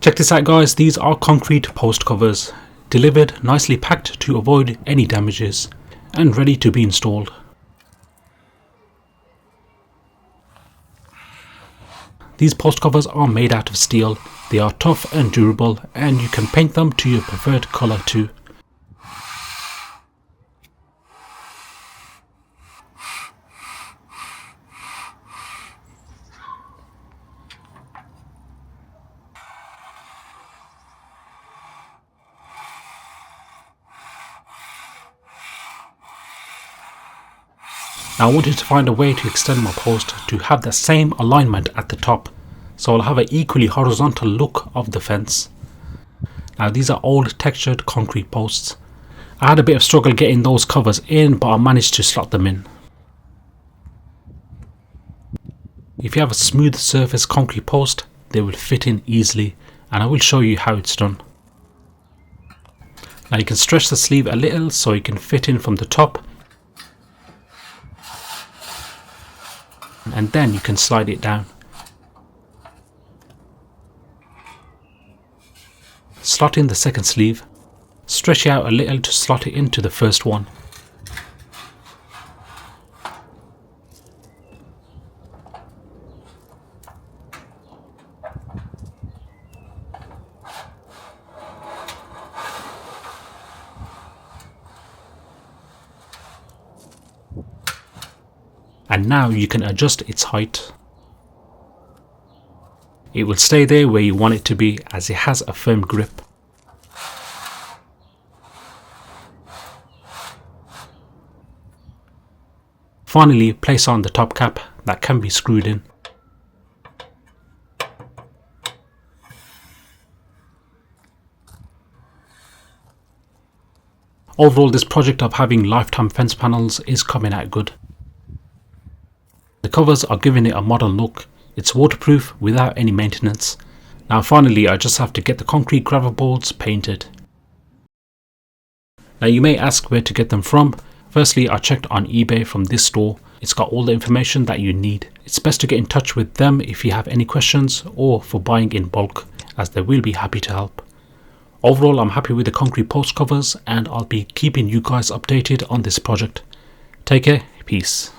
Check this out guys, these are concrete post covers, delivered nicely packed to avoid any damages and ready to be installed. These post covers are made out of steel, they are tough and durable and you can paint them to your preferred colour too. Now I wanted to find a way to extend my post to have the same alignment at the top, so I'll have an equally horizontal look of the fence. Now these are old textured concrete posts. I had a bit of struggle getting those covers in, but I managed to slot them in. If you have a smooth surface concrete post, they will fit in easily, and I will show you how it's done. Now you can stretch the sleeve a little so it can fit in from the top, and then you can slide it down. Slot in the second sleeve, stretch it out a little to slot it into the first one. And now you can adjust its height. It will stay there where you want it to be as it has a firm grip. Finally, place on the top cap that can be screwed in. Overall, this project of having lifetime fence panels is coming out good. The covers are giving it a modern look. It's waterproof without any maintenance. Now finally I just have to get the concrete gravel boards painted. Now you may ask where to get them from. Firstly, I checked on eBay from this store. It's got all the information that you need. It's best to get in touch with them if you have any questions or for buying in bulk, as they will be happy to help. Overall, I'm happy with the concrete post covers and I'll be keeping you guys updated on this project. Take care, peace.